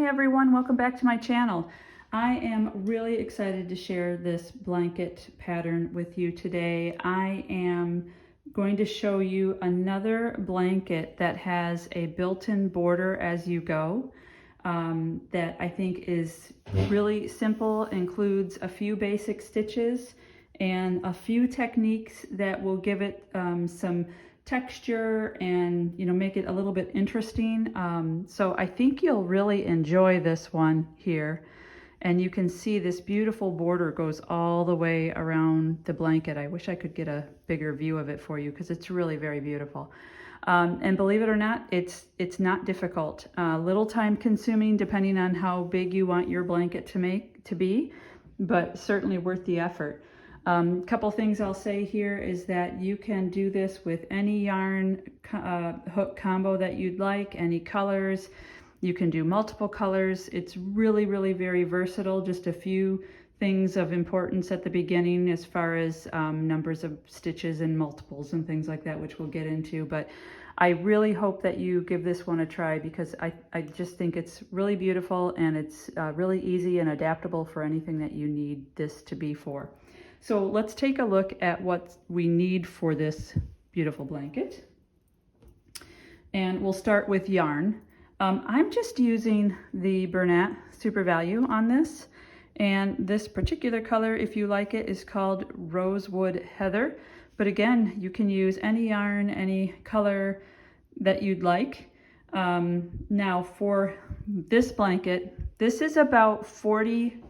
Hi everyone, welcome back to my channel. I am really excited to share this blanket pattern with you today. I am going to show you another blanket that has a built-in border as you go that I think is really simple, includes a few basic stitches and a few techniques that will give it some texture and make it a little bit interesting. So I think you'll really enjoy this one here, and you can see this beautiful border goes all the way around the blanket. I wish I could get a bigger view of it for you because it's really very beautiful. And believe it or not, it's not difficult. Little time consuming depending on how big you want your blanket to be, but certainly worth the effort. Couple things I'll say here is that you can do this with any yarn hook combo that you'd like, any colors. You can do multiple colors. It's really very versatile. Just a few things of importance at the beginning as far as numbers of stitches and multiples and things like that, which we'll get into. But I really hope that you give this one a try because I just think it's really beautiful, and it's really easy and adaptable for anything that you need this to be for. So let's take a look at what we need for this beautiful blanket. And we'll start with yarn. I'm just using the Bernat Super Value on this. And this particular color, if you like it, is called Redwood Heather. But again, you can use any yarn, any color that you'd like. Now for this blanket, this is about 40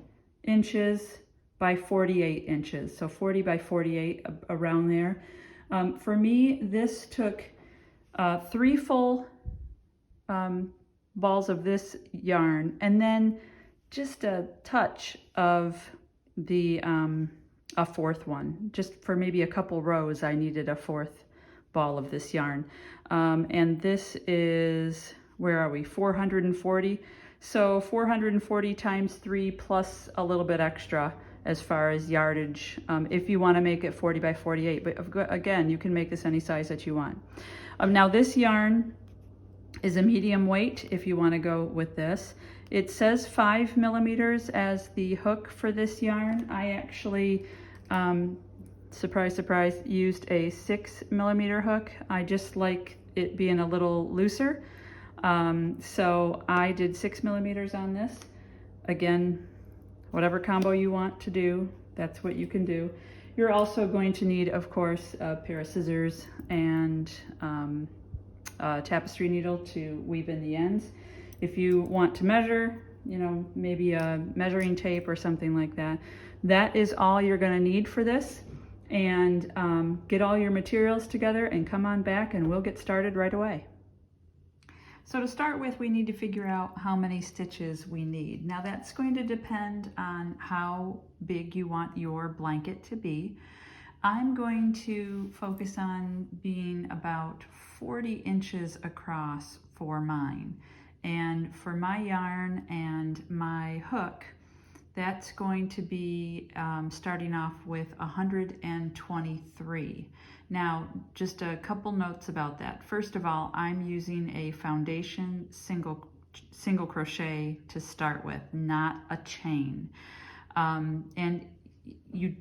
inches by 48 inches, so 40 by 48, around there. For me, this took 3 full balls of this yarn, and then just a touch of the a fourth one. Just for maybe a couple rows, I needed a fourth ball of this yarn. And this is, where are we, 440? So 440 times 3 plus a little bit extra as far as yardage, if you want to make it 40 by 48. But again, you can make this any size that you want. Now this yarn is a medium weight if you want to go with this. It says 5 millimeters as the hook for this yarn. I actually, surprise, surprise, used a 6 millimeter hook. I just like it being a little looser. So I did 6 millimeters on this. Again, whatever combo you want to do, that's what you can do. You're also going to need, of course, a pair of scissors and a tapestry needle to weave in the ends. If you want to measure, maybe a measuring tape or something like that, that is all you're going to need for this. And get all your materials together and come on back and we'll get started right away. So to start with, we need to figure out how many stitches we need. Now that's going to depend on how big you want your blanket to be. I'm going to focus on being about 40 inches across for mine. And for my yarn and my hook, that's going to be starting off with 123. Now, just a couple notes about that. First of all, I'm using a foundation single crochet to start with, not a chain. And you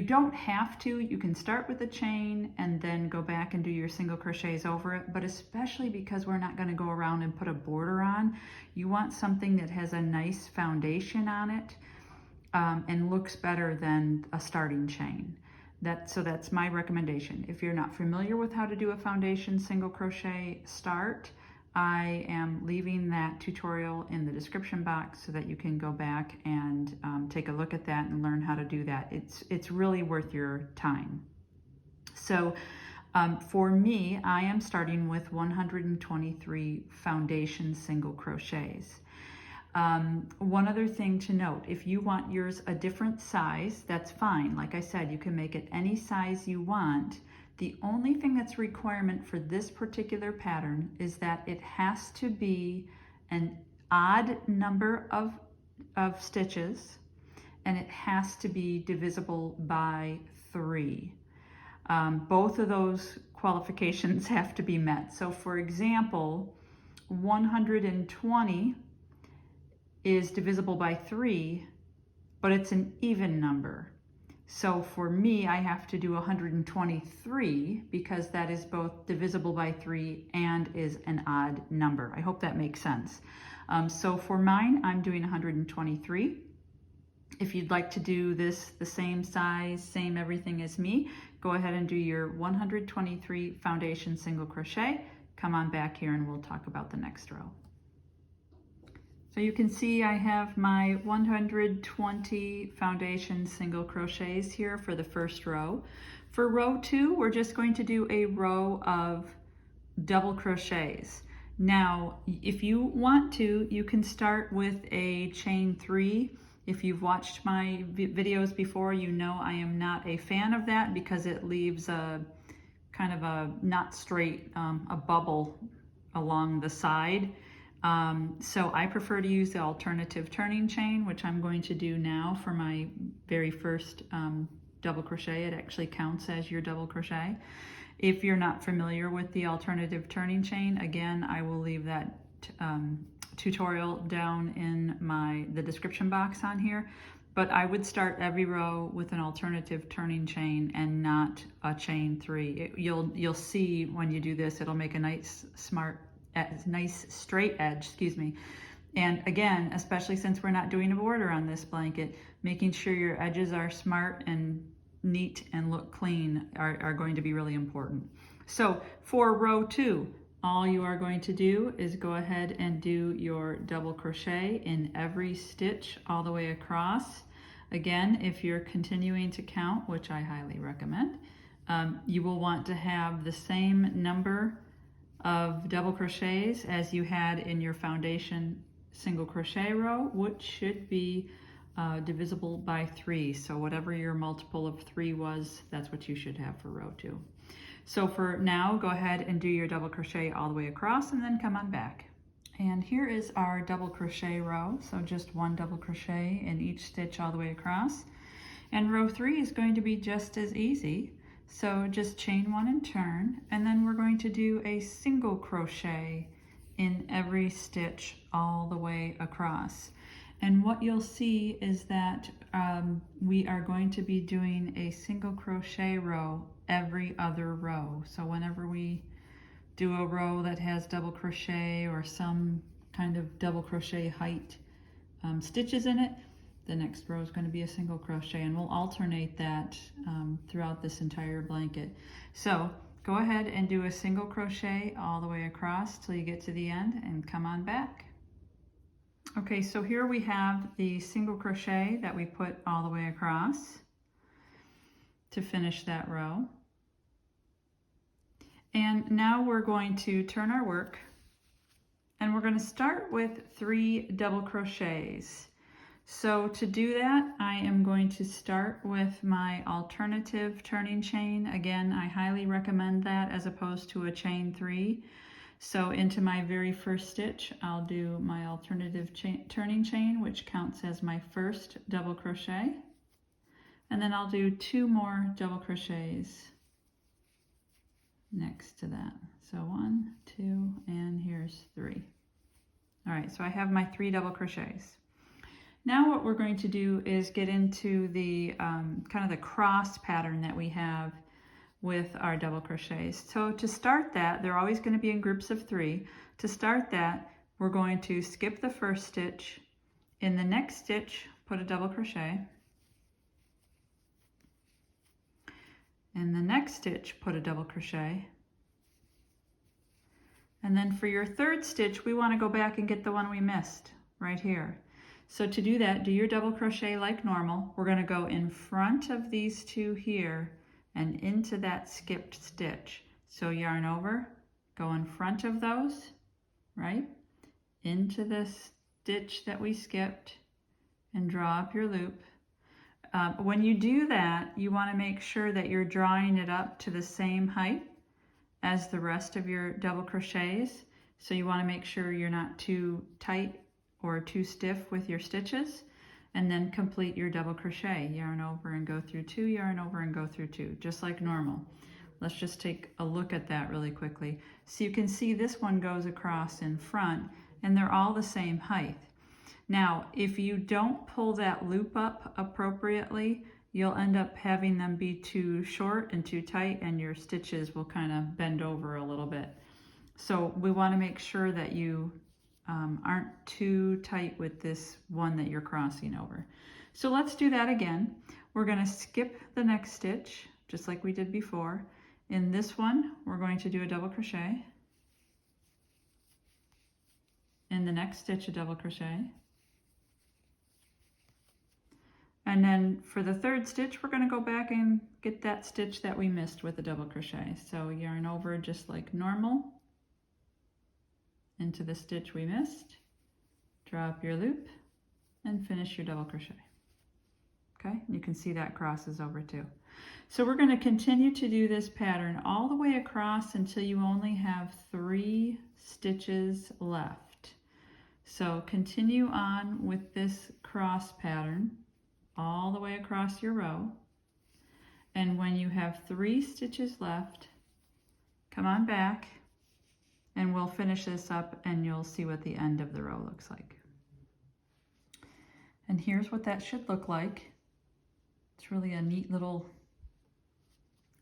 don't have to. You can start with a chain and then go back and do your single crochets over it, but especially because we're not going to go around and put a border on, you want something that has a nice foundation on it and looks better than a starting chain. So that's my recommendation. If you're not familiar with how to do a foundation single crochet start, I am leaving that tutorial in the description box so that you can go back and take a look at that and learn how to do that. It's really worth your time. So for me, I am starting with 123 foundation single crochets. One other thing to note, if you want yours a different size, that's fine. Like I said, you can make it any size you want. The only thing that's a requirement for this particular pattern is that it has to be an odd number of stitches, and it has to be divisible by 3. Both of those qualifications have to be met. So for example, 120 is divisible by 3, but it's an even number. So for me, I have to do 123 because that is both divisible by 3 and is an odd number. I hope that makes sense. So for mine, I'm doing 123. If you'd like to do this the same size, same everything as me, go ahead and do your 123 foundation single crochet. Come on back here and we'll talk about the next row. So you can see I have my 120 foundation single crochets here for the first row. For row 2, we're just going to do a row of double crochets. Now, if you want to, you can start with a chain 3. If you've watched my videos before, you know I am not a fan of that because it leaves a kind of a not straight, a bubble along the side. So I prefer to use the alternative turning chain, which I'm going to do now for my very first double crochet. It actually counts as your double crochet. If you're not familiar with the alternative turning chain, again, I will leave that tutorial down in the description box on here. But I would start every row with an alternative turning chain and not a chain 3. You'll see when you do this, it'll make a nice straight edge, And again, especially since we're not doing a border on this blanket, making sure your edges are smart and neat and look clean are going to be really important. So for row 2, all you are going to do is go ahead and do your double crochet in every stitch all the way across. Again, if you're continuing to count, which I highly recommend, you will want to have the same number of double crochets as you had in your foundation single crochet row, which should be divisible by 3. So whatever your multiple of 3 was, that's what you should have for row 2. So for now, go ahead and do your double crochet all the way across and then come on back. And here is our double crochet row. So just one double crochet in each stitch all the way across. And row 3 is going to be just as easy. So just chain 1 and turn, and then we're going to do a single crochet in every stitch all the way across. And what you'll see is that we are going to be doing a single crochet row every other row. So whenever we do a row that has double crochet or some kind of double crochet height stitches in it, the next row is going to be a single crochet, and we'll alternate that throughout this entire blanket. So go ahead and do a single crochet all the way across till you get to the end and come on back. Okay, so here we have the single crochet that we put all the way across to finish that row. And now we're going to turn our work and we're going to start with 3 double crochets. So to do that, I am going to start with my alternative turning chain. Again, I highly recommend that as opposed to a chain 3. So into my very first stitch, I'll do my alternative turning chain, which counts as my first double crochet. And then I'll do 2 more double crochets next to that. So 1, 2, and here's 3. All right, so I have my 3 double crochets. Now what we're going to do is get into the kind of the cross pattern that we have with our double crochets. So to start that, they're always going to be in groups of 3. To start that, we're going to skip the first stitch. In the next stitch, put a double crochet. In the next stitch, put a double crochet. And then for your third stitch, we want to go back and get the one we missed right here. So to do that, do your double crochet like normal. We're going to go in front of these 2 here and into that skipped stitch. So yarn over, go in front of those, right? Into the stitch that we skipped and draw up your loop. When you do that, you want to make sure that you're drawing it up to the same height as the rest of your double crochets. So you want to make sure you're not too tight or too stiff with your stitches, and then complete your double crochet. Yarn over and go through 2, yarn over and go through 2, just like normal. Let's just take a look at that really quickly. So you can see this one goes across in front, and they're all the same height. Now, if you don't pull that loop up appropriately, you'll end up having them be too short and too tight, and your stitches will kind of bend over a little bit. So we want to make sure that you aren't too tight with this one that you're crossing over. So let's do that again. We're going to skip the next stitch, just like we did before. In this one, we're going to do a double crochet. In the next stitch, a double crochet. And then for the third stitch, we're going to go back and get that stitch that we missed with the double crochet. So yarn over just like normal into the stitch we missed, drop your loop, and finish your double crochet. Okay, you can see that crosses over too. So we're going to continue to do this pattern all the way across until you only have 3 stitches left. So continue on with this cross pattern all the way across your row, and when you have 3 stitches left, come on back and we'll finish this up and you'll see what the end of the row looks like. And here's what that should look like. It's really a neat little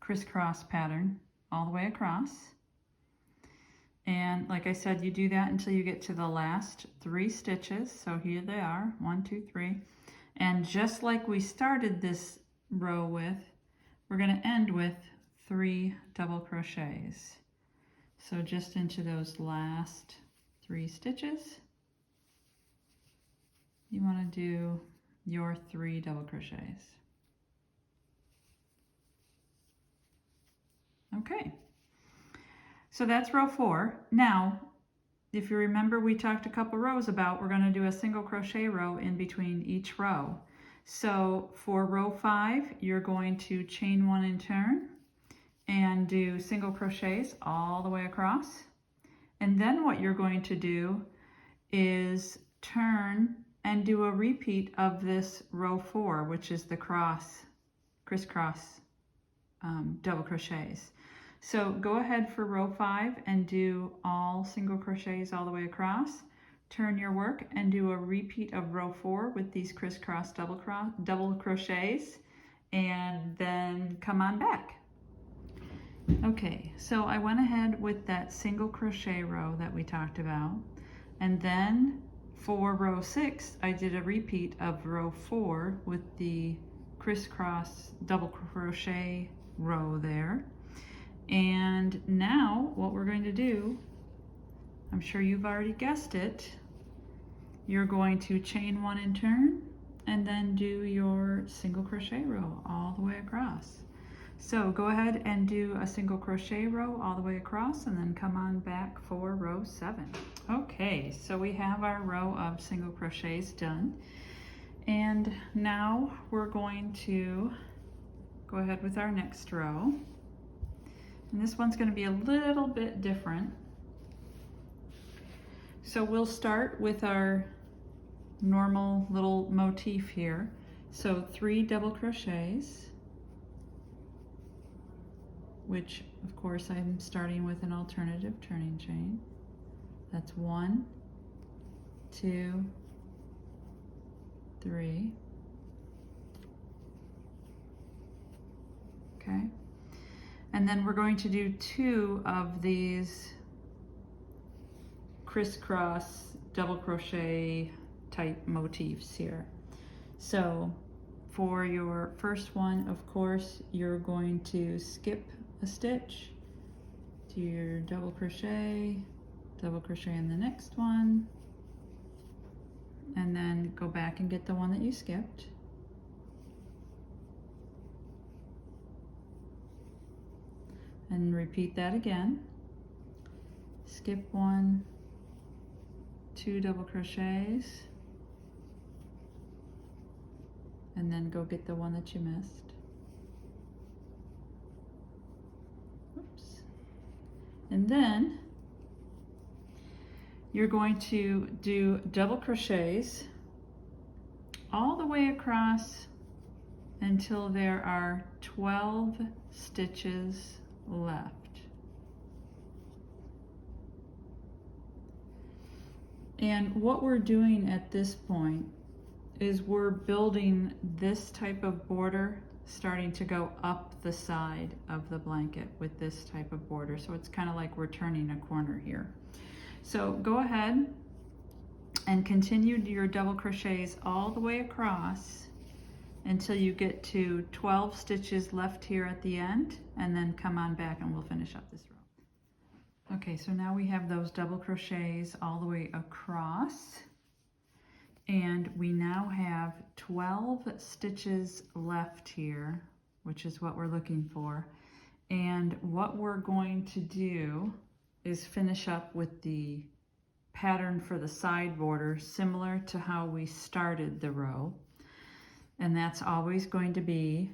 crisscross pattern all the way across. And like I said, you do that until you get to the last 3 stitches. So here they are, 1, 2, 3. And just like we started this row with, we're going to end with 3 double crochets. So just into those last 3 stitches, you want to do your 3 double crochets. Okay, so that's row 4. Now, if you remember, we talked a couple rows about we're going to do a single crochet row in between each row. So for row 5, you're going to chain 1 and turn and do single crochets all the way across. And then what you're going to do is turn and do a repeat of this row 4, which is the crisscross double crochets. So go ahead for row 5 and do all single crochets all the way across. Turn your work and do a repeat of row 4 with these crisscross double crochets, and then come on back. Okay, so I went ahead with that single crochet row that we talked about, and then for row 6 I did a repeat of row 4 with the crisscross double crochet row there. And now what we're going to do, I'm sure you've already guessed it, you're going to chain 1 and turn and then do your single crochet row all the way across. So go ahead and do a single crochet row all the way across and then come on back for row 7. Okay, so we have our row of single crochets done, and now we're going to go ahead with our next row. And this one's going to be a little bit different. So we'll start with our normal little motif here. So 3 double crochets, which of course I'm starting with an alternative turning chain. That's 1, 2, 3. Okay. And then we're going to do 2 of these crisscross double crochet type motifs here. So for your first one, of course, you're going to skip a stitch, do your double crochet in the next one, and then go back and get the one that you skipped. And repeat that again. Skip 1, 2 double crochets, and then go get the one that you missed. Oops. And then you're going to do double crochets all the way across until there are 12 stitches left. And what we're doing at this point is we're building this type of border starting to go up the side of the blanket with this type of border. So it's kind of like we're turning a corner here. So go ahead and continue your double crochets all the way across until you get to 12 stitches left here at the end, and then come on back and we'll finish up this row. Okay, so now we have those double crochets all the way across, and we now have 12 stitches left here, which is what we're looking for. And what we're going to do is finish up with the pattern for the side border, similar to how we started the row. And that's always going to be,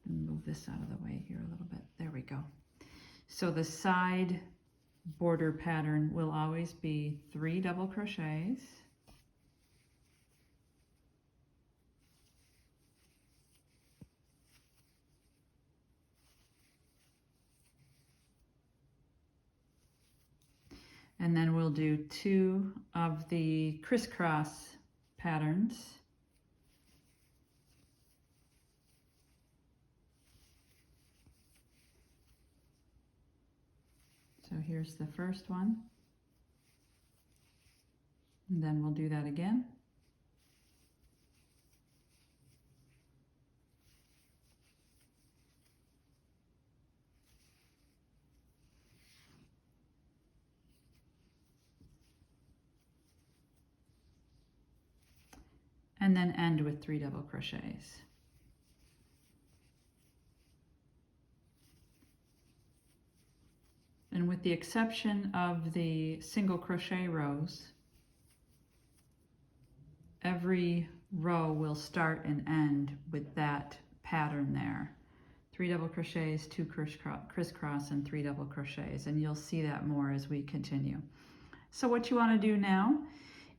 move this out of the way here a little bit, there we go. So the side border pattern will always be 3 double crochets, and then we'll do 2 of the crisscross patterns. So here's the first one, and then we'll do that again. And then end with 3 double crochets. And with the exception of the single crochet rows, every row will start and end with that pattern there. 3 double crochets, 2 crisscross, and 3 double crochets. And you'll see that more as we continue. So what you want to do now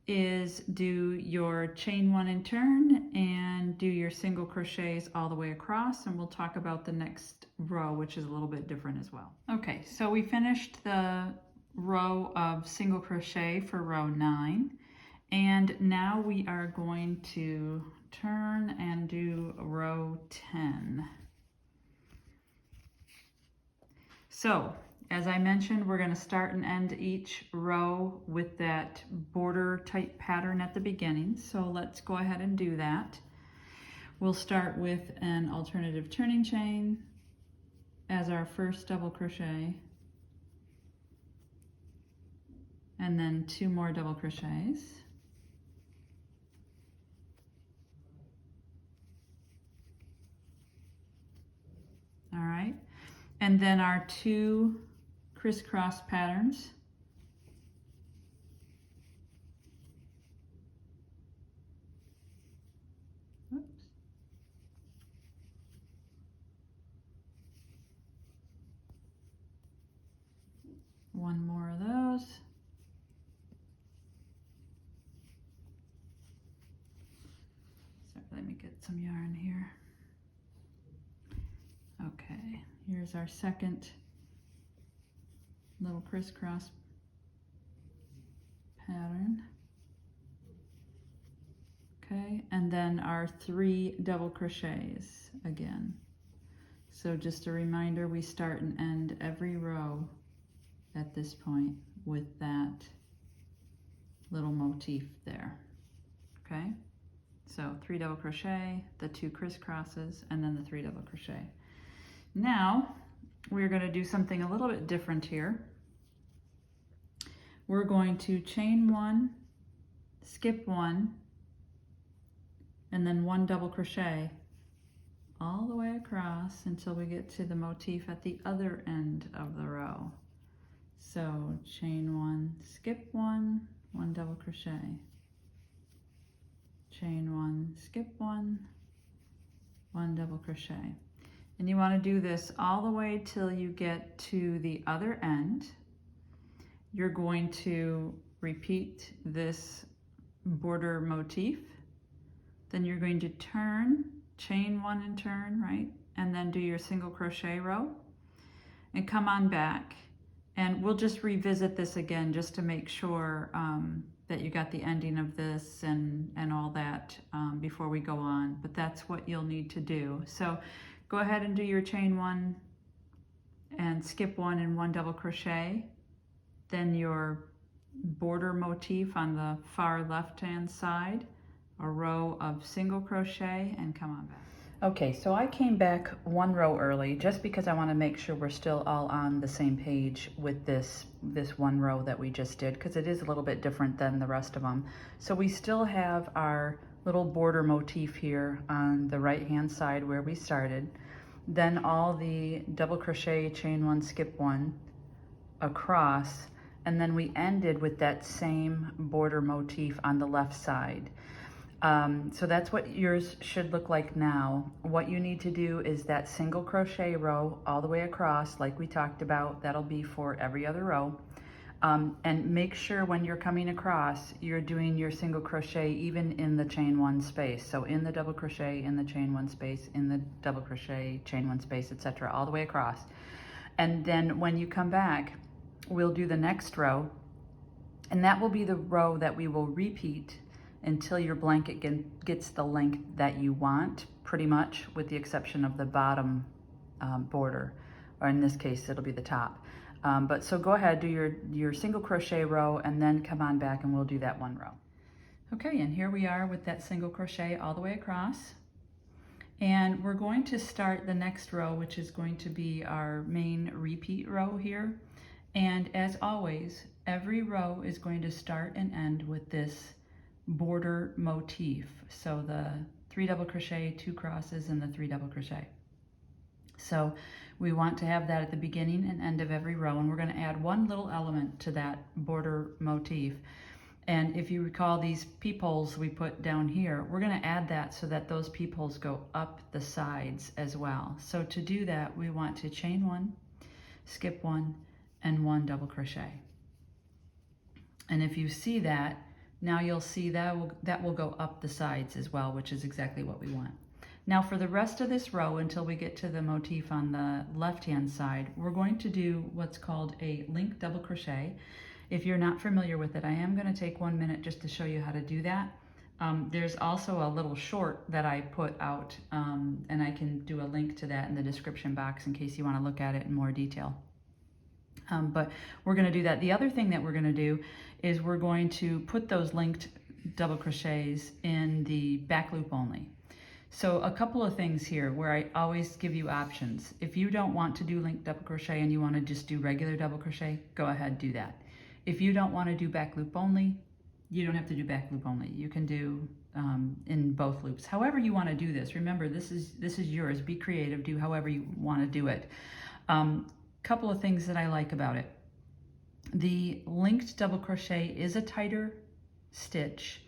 is do your chain 1 and turn, and do your single crochets all the way across, and we'll talk about the next row, which is a little bit different as well. Okay, so we finished the row of single crochet for row 9, and now we are going to turn and do row 10. So as I mentioned, we're going to start and end each row with that border type pattern at the beginning. So let's go ahead and do that. We'll start with an alternative turning chain as our first double crochet, and then 2 more double crochets. All right, and then our 2 crisscross patterns. Oops. One more of those. So let me get some yarn here. Okay, here's our second little crisscross pattern. Okay, and then our 3 double crochets again. So just a reminder, we start and end every row at this point with that little motif there. Okay, so 3 double crochet, the 2 crisscrosses, and then the 3 double crochet. Now we're going to do something a little bit different here. We're going to chain 1, skip 1, and then 1 double crochet all the way across until we get to the motif at the other end of the row. So chain 1, skip 1, 1 double crochet, chain 1, skip 1, 1 double crochet. And you want to do this all the way till you get to the other end. You're going to repeat this border motif. Then you're going to turn, chain 1 and turn, right? And then do your single crochet row and come on back. And we'll just revisit this again just to make sure that you got the ending of this and all that before we go on, but that's what you'll need to do. So go ahead and do your chain 1 and skip 1 and 1 double crochet, then your border motif on the far left hand side, a row of single crochet, and come on back. Okay, so I came back 1 row early just because I want to make sure we're still all on the same page with this 1 row that we just did, because it is a little bit different than the rest of them. So we still have our little border motif here on the right hand side where we started, then all the double crochet, chain 1, skip 1 across, and then we ended with that same border motif on the left side. So that's what yours should look like now. What you need to do is that single crochet row all the way across, like we talked about. That'll be for every other row. And make sure when you're coming across, you're doing your single crochet even in the chain 1 space. So in the double crochet, in the chain 1 space, in the double crochet, chain 1 space, etc., all the way across. And then when you come back, we'll do the next row, and that will be the row that we will repeat until your blanket gets the length that you want, pretty much, with the exception of the bottom border, or in this case, it'll be the top. But so go ahead, do your single crochet row, and then come on back and we'll do that 1 row. Okay, and here we are with that single crochet all the way across. And we're going to start the next row, which is going to be our main repeat row here. And as always, every row is going to start and end with this border motif. So the 3 double crochet, 2 crosses, and the 3 double crochet. So we want to have that at the beginning and end of every row, and we're going to add 1 little element to that border motif. And if you recall these peepholes we put down here, we're going to add that so that those peepholes go up the sides as well. So to do that, we want to chain 1, skip 1, and 1 double crochet. And if you see that, now you'll see that will go up the sides as well, which is exactly what we want. Now for the rest of this row, until we get to the motif on the left-hand side, we're going to do what's called a link double crochet. If you're not familiar with it, I am going to take 1 minute just to show you how to do that. There's also a little short that I put out, and I can do a link to that in the description box in case you want to look at it in more detail. But we're going to do that. The other thing that we're going to do is we're going to put those linked double crochets in the back loop only. So a couple of things here where I always give you options. If you don't want to do linked double crochet and you want to just do regular double crochet, go ahead, do that. If you don't want to do back loop only, you don't have to do back loop only. You can do in both loops. However you want to do this. Remember, this is yours. Be creative. Do however you want to do it. Couple of things that I like about it. The linked double crochet is a tighter stitch,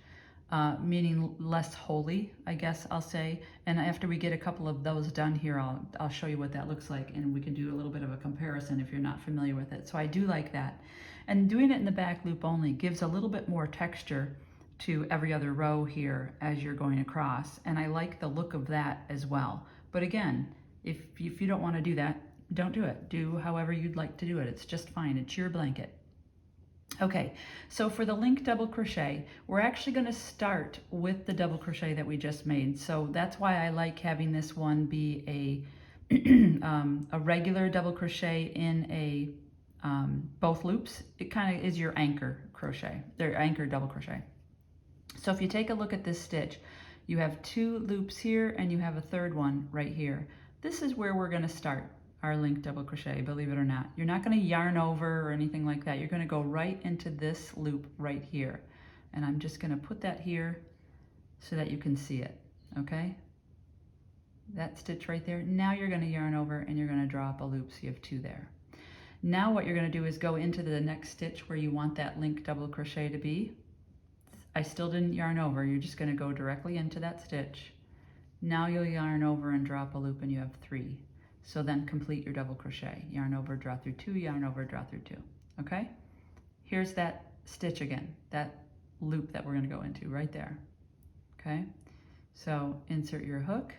meaning less holy, I guess I'll say. And after we get a couple of those done here, I'll show you what that looks like, and we can do a little bit of a comparison if you're not familiar with it. So I do like that. And doing it in the back loop only gives a little bit more texture to every other row here as you're going across. And I like the look of that as well. But again, if you don't want to do that, don't do it. Do however you'd like to do it. It's just fine. It's your blanket. Okay, so for the link double crochet, we're actually going to start with the double crochet that we just made. So that's why I like having this one be a regular double crochet in a both loops. It kind of is your anchor crochet, their anchor double crochet. So if you take a look at this stitch, you have 2 loops here and you have a 3rd one right here. This is where we're going to start our link double crochet, believe it or not. You're not going to yarn over or anything like that. You're going to go right into this loop right here. And I'm just going to put that here so that you can see it, okay? That stitch right there. Now you're going to yarn over and you're going to draw up a loop, so you have 2 there. Now what you're going to do is go into the next stitch where you want that link double crochet to be. I still didn't yarn over. You're just going to go directly into that stitch. Now you'll yarn over and draw up a loop and you have 3. So then complete your double crochet. Yarn over, draw through 2, yarn over, draw through 2. Okay? Here's that stitch again, that loop that we're going to go into right there. Okay? So insert your hook,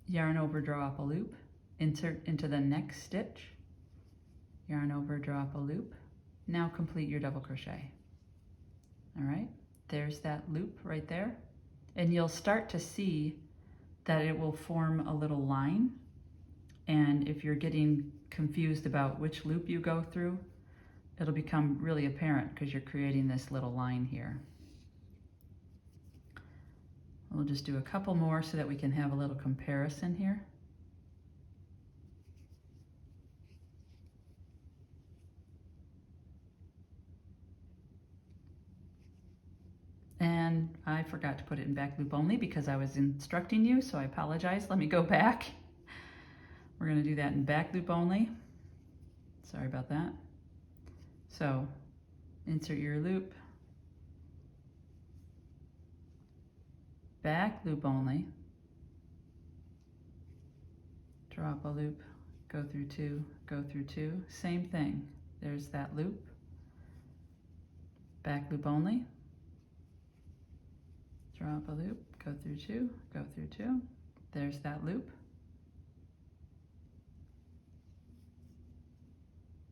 yarn over, draw up a loop, insert into the next stitch, yarn over, draw up a loop. Now complete your double crochet. All right, there's that loop right there. And you'll start to see that it will form a little line. And if you're getting confused about which loop you go through, it'll become really apparent because you're creating this little line here. We'll just do a couple more so that we can have a little comparison here. And I forgot to put it in back loop only because I was instructing you, so I apologize. Let me go back. We're going to do that in back loop only. Sorry about that. So insert your loop, back loop only, drop a loop, go through two, go through two, same thing. There's that loop, back loop only, drop a loop, go through two, go through two, there's that loop,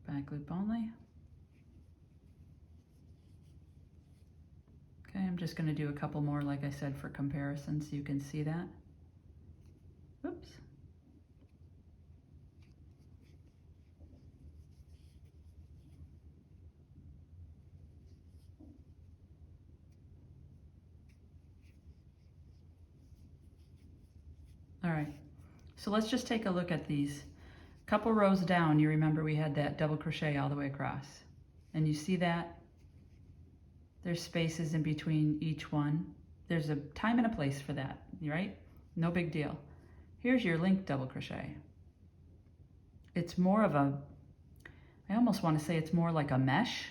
back loop only. Okay, I'm just going to do a couple more, like I said, for comparison so you can see that. Oops. All right, so let's just take a look at these. Couple rows down, you remember we had that double crochet all the way across. And you see that? There's spaces in between each one. There's a time and a place for that, right? No big deal. Here's your linked double crochet. It's more of a, I almost want to say it's more like a mesh.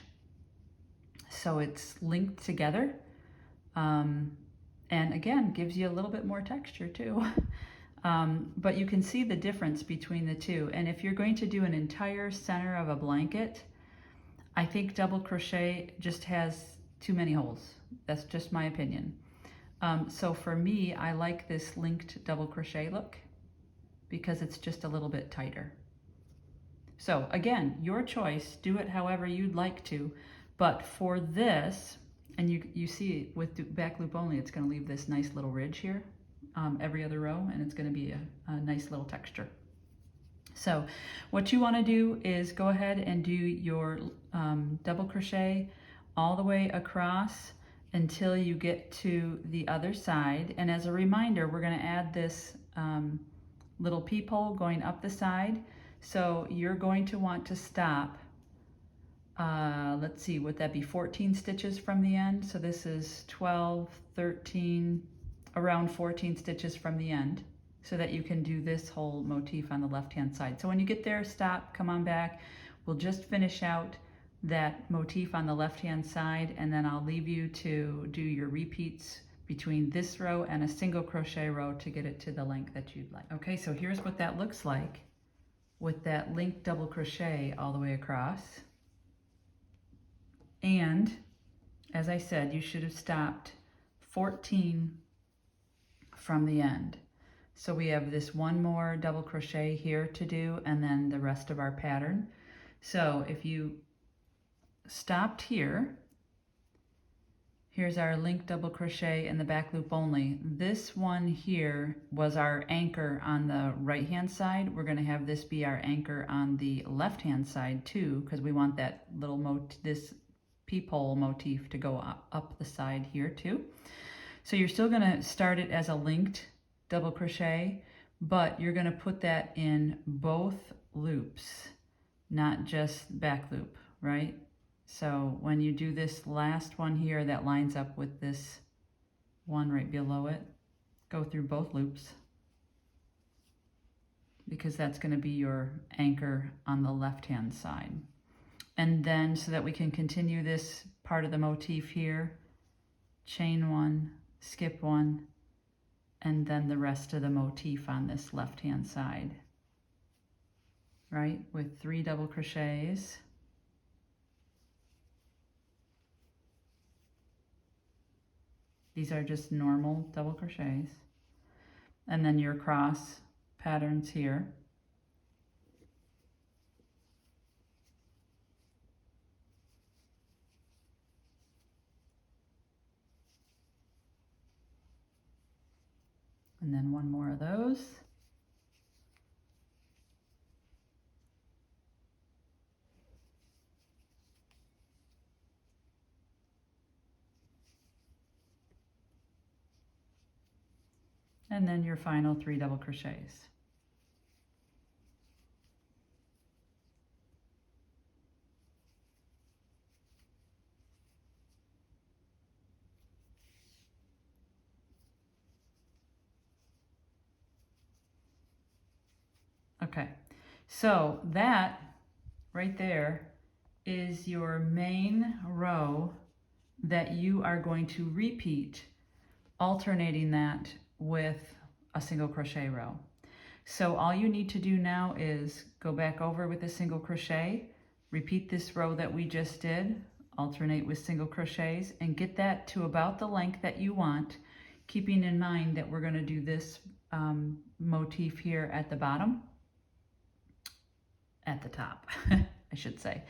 So it's linked together. And again, gives you a little bit more texture too. But you can see the difference between the two. And if you're going to do an entire center of a blanket, I think double crochet just has too many holes. That's just my opinion. So for me, I like this linked double crochet look because it's just a little bit tighter. So again, your choice, do it however you'd like to, but for this, and you see with back loop only, it's going to leave this nice little ridge here, every other row, and it's going to be a nice little texture. So what you want to do is go ahead and do your double crochet all the way across until you get to the other side. And as a reminder, we're going to add this little peephole going up the side. So you're going to want to stop, let's see, would that be 14 stitches from the end? So this is 12, 13, around 14 stitches from the end, so that you can do this whole motif on the left-hand side. So when you get there, stop, come on back. We'll just finish out that motif on the left-hand side, and then I'll leave you to do your repeats between this row and a single crochet row to get it to the length that you'd like. Okay, so here's what that looks like with that linked double crochet all the way across. And as I said, you should have stopped 14 from the end. So we have this one more double crochet here to do, and then the rest of our pattern. So if you stopped here, here's our linked double crochet in the back loop only. This one here was our anchor on the right hand side. We're going to have this be our anchor on the left hand side too, because we want that little this peephole motif to go up the side here too. So you're still going to start it as a linked double crochet, but you're going to put that in both loops, not just back loop, right? So when you do this last one here that lines up with this one right below it, go through both loops, because that's going to be your anchor on the left hand side. And then so that we can continue this part of the motif here, chain one, skip one, and then the rest of the motif on this left hand side, right, with 3 double crochets. These are just normal double crochets. And then your cross patterns here. And then one more of those. And then your final 3 double crochets. Okay, so that right there is your main row that you are going to repeat, alternating that with a single crochet row. So all you need to do now is go back over with a single crochet, repeat this row that we just did, alternate with single crochets, and get that to about the length that you want, keeping in mind that we're going to do this motif here at the bottom, at the top, I should say.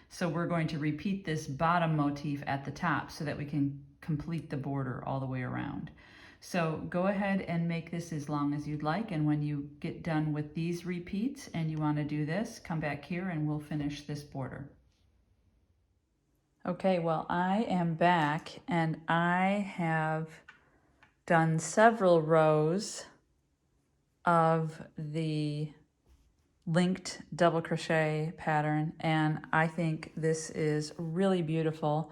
So we're going to repeat this bottom motif at the top so that we can complete the border all the way around. So go ahead and make this as long as you'd like, and when you get done with these repeats and you want to do this, come back here and we'll finish this border. Okay, well, I am back and I have done several rows of the linked double crochet pattern, and I think this is really beautiful.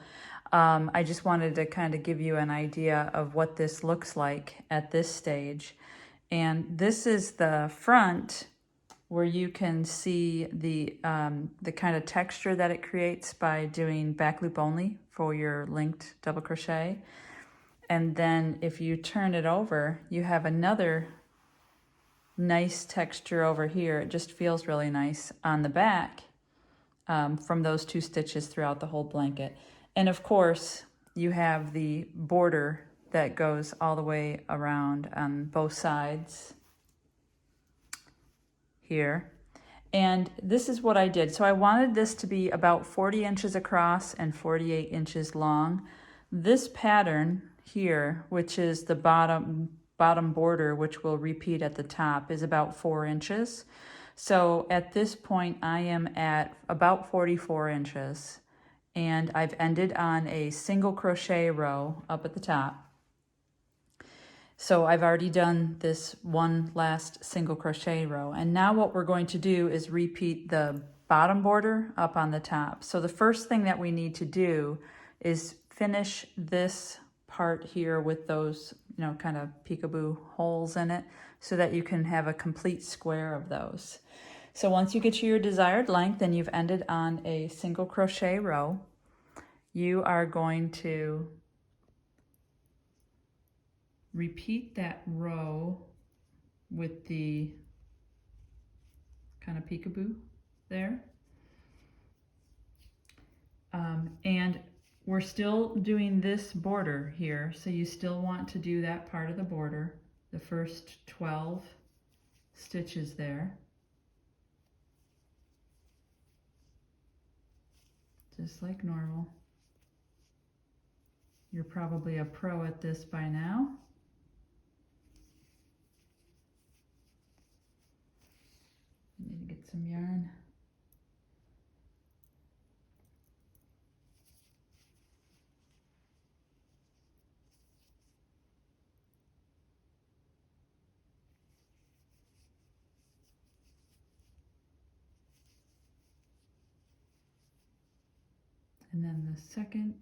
I just wanted to kind of give you an idea of what this looks like at this stage. And this is the front, where you can see the kind of texture that it creates by doing back loop only for your linked double crochet. And then if you turn it over, you have another nice texture over here. It just feels really nice on the back from those 2 stitches throughout the whole blanket. And of course, you have the border that goes all the way around on both sides here. And this is what I did. So I wanted this to be about 40 inches across and 48 inches long. This pattern here, which is the bottom border, which will repeat at the top, is about 4 inches. So at this point I am at about 44 inches, and I've ended on a single crochet row up at the top. So I've already done this one last single crochet row, and now what we're going to do is repeat the bottom border up on the top. So the first thing that we need to do is finish this part here with those, you know, kind of peekaboo holes in it, so that you can have a complete square of those. So once you get to your desired length and you've ended on a single crochet row, you are going to repeat that row with the kind of peekaboo there. And we're still doing this border here, so you still want to do that part of the border, the first 12 stitches there. Just like normal. You're probably a pro at this by now. I need to get some yarn. And then the second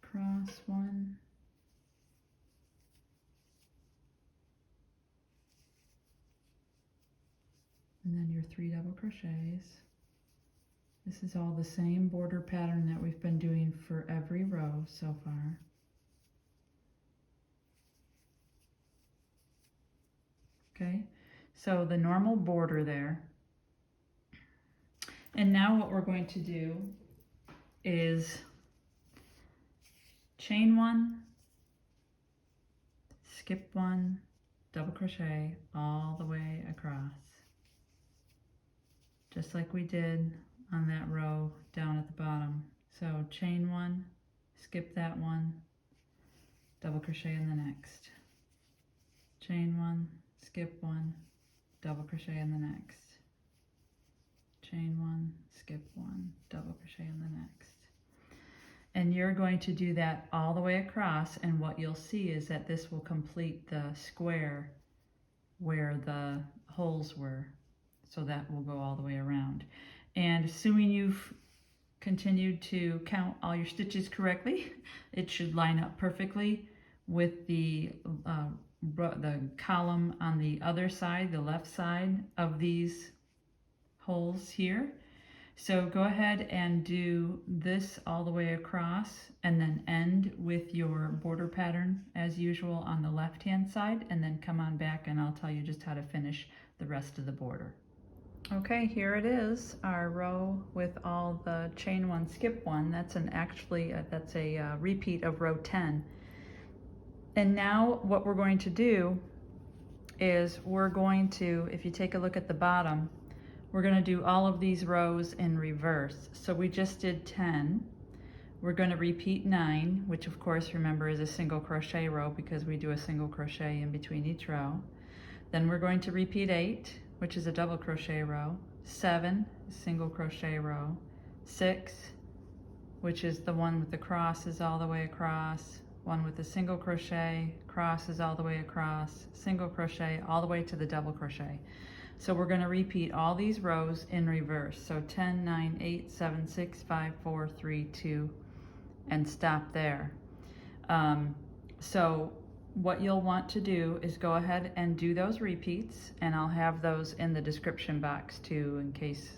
cross one. And then your 3 double crochets. This is all the same border pattern that we've been doing for every row so far. Okay, so the normal border there. And now what we're going to do is chain 1, skip 1, double crochet all the way across, just like we did on that row down at the bottom. So chain 1, skip that one, double crochet in the next. chain one, skip one, double crochet in the next, chain one, skip one, double crochet in the next. And you're going to do that all the way across, and what you'll see is that this will complete the square where the holes were. So that will go all the way around. And assuming you've continued to count all your stitches correctly, it should line up perfectly with the column on the other side, the left side of these holes here. So go ahead and do this all the way across and then end with your border pattern as usual on the left hand side, and then come on back and I'll tell you just how to finish the rest of the border. Okay, here it is, our row with all the chain one, skip one. That's that's a repeat of row 10. And now what we're going to do is we're going to, if you take a look at the bottom, we're going to do all of these rows in reverse. So we just did 10. We're going to repeat 9, which of course, remember, is a single crochet row because we do a single crochet in between each row. Then we're going to repeat 8, which is a double crochet row, 7, single crochet row, 6, which is the one with the crosses all the way across, one with the single crochet, crosses all the way across, single crochet all the way to the double crochet. So we're going to repeat all these rows in reverse. So 10, 9, 8, 7, 6, 5, 4, 3, 2, and stop there. So what you'll want to do is go ahead and do those repeats, and I'll have those in the description box too in case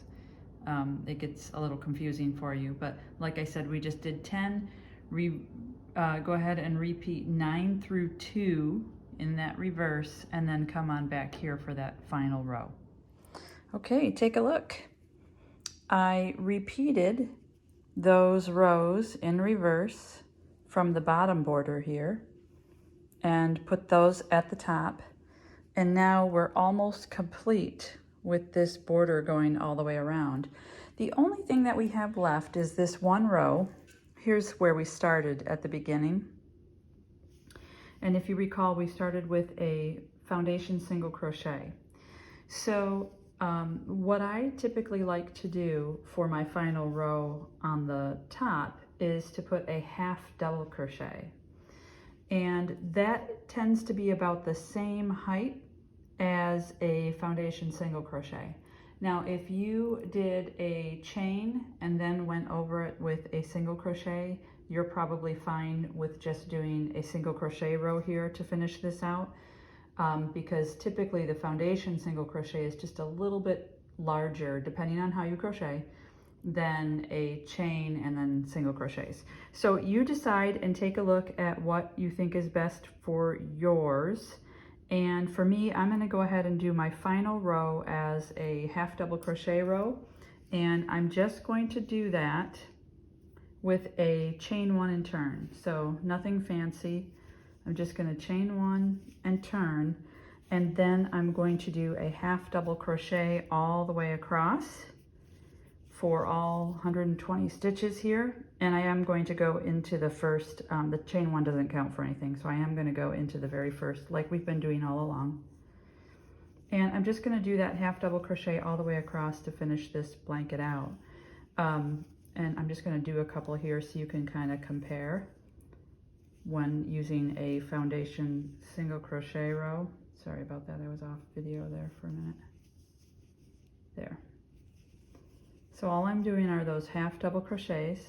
it gets a little confusing for you. But like I said, we just did 10. Go ahead and repeat 9 through 2 in that reverse, and then come on back here for that final row. Okay, take a look. I repeated those rows in reverse from the bottom border here and put those at the top, and now we're almost complete with this border going all the way around. The only thing that we have left is this one row. Here's where we started at the beginning. And if you recall, we started with a foundation single crochet. So what I typically like to do for my final row on the top is to put a half double crochet. And that tends to be about the same height as a foundation single crochet. Now, if you did a chain and then went over it with a single crochet, you're probably fine with just doing a single crochet row here to finish this out, because typically the foundation single crochet is just a little bit larger, depending on how you crochet, than a chain and then single crochets. So you decide and take a look at what you think is best for yours. And for me, I'm going to go ahead and do my final row as a half double crochet row, and I'm just going to do that with a chain one and turn. So nothing fancy. I'm just going to chain one and turn, and then I'm going to do a half double crochet all the way across for all 120 stitches here. And I am going to go into the first, the chain one doesn't count for anything, so I am going to go into the very first like we've been doing all along. And I'm just going to do that half double crochet all the way across to finish this blanket out. And I'm just going to do a couple here so you can kind of compare when using a foundation single crochet row. Sorry about that, I was off video there for a minute. There. So all I'm doing are those half double crochets,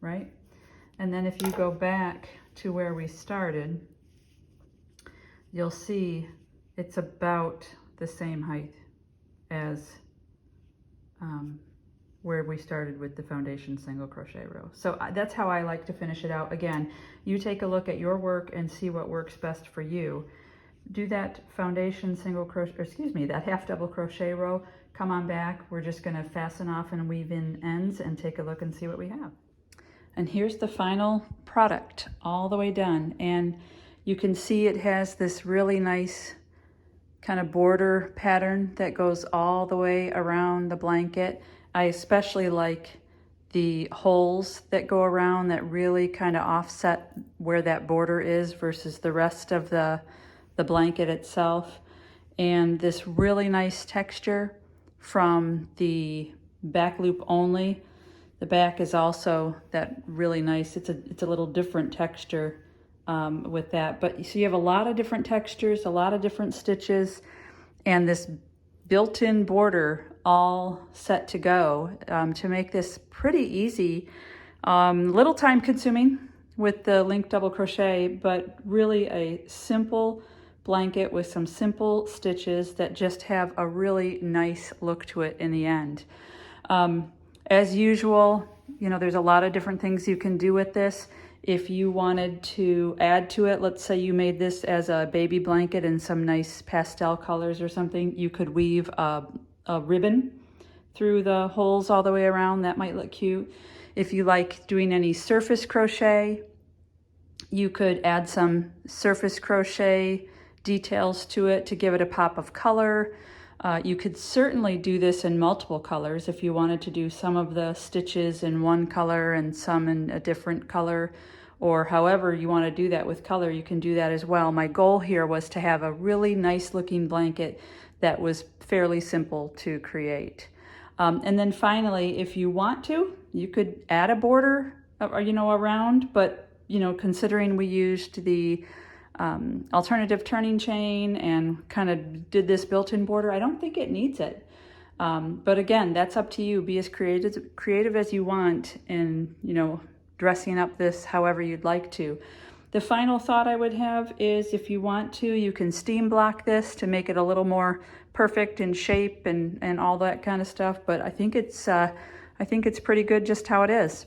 right? And then if you go back to where we started, you'll see it's about the same height as where we started with the foundation single crochet row. So that's how I like to finish it out. Again, you take a look at your work and see what works best for you. Do that foundation single crochet, or excuse me, that half double crochet row, come on back. We're just gonna fasten off and weave in ends and take a look and see what we have. And here's the final product, all the way done. And you can see it has this really nice kind of border pattern that goes all the way around the blanket. I especially like the holes that go around that really kind of offset where that border is versus the rest of the the blanket itself, and this really nice texture from the back loop only. The back is also that really nice, it's a little different texture with that. But so you have a lot of different textures, a lot of different stitches, and this built-in border all set to go to make this pretty easy. Little time consuming with the link double crochet, but really a simple blanket with some simple stitches that just have a really nice look to it in the end. As usual, you know, there's a lot of different things you can do with this. If you wanted to add to it, let's say you made this as a baby blanket in some nice pastel colors or something, you could weave a ribbon through the holes all the way around. That might look cute. If you like doing any surface crochet, you could add some surface crochet details to it to give it a pop of color. You could certainly do this in multiple colors if you wanted to do some of the stitches in one color and some in a different color, or however you want to do that with color, you can do that as well. My goal here was to have a really nice looking blanket that was fairly simple to create. And then finally, if you want to, you could add a border, you know, around, but you know, considering we used the alternative turning chain and kind of did this built-in border, I don't think it needs it. But again, that's up to you. Be as creative as you want in, you know, dressing up this however you'd like to. The final thought I would have is if you want to, you can steam block this to make it a little more perfect in shape and all that kind of stuff. But I think it's pretty good just how it is.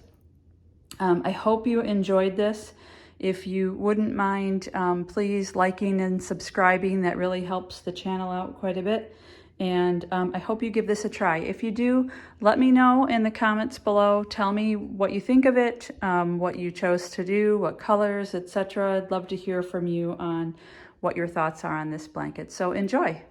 I hope you enjoyed this. If you wouldn't mind, please liking and subscribing. That really helps the channel out quite a bit. And I hope you give this a try. If you do, let me know in the comments below. Tell me what you think of it, what you chose to do, what colors, etc. I'd love to hear from you on what your thoughts are on this blanket. So enjoy.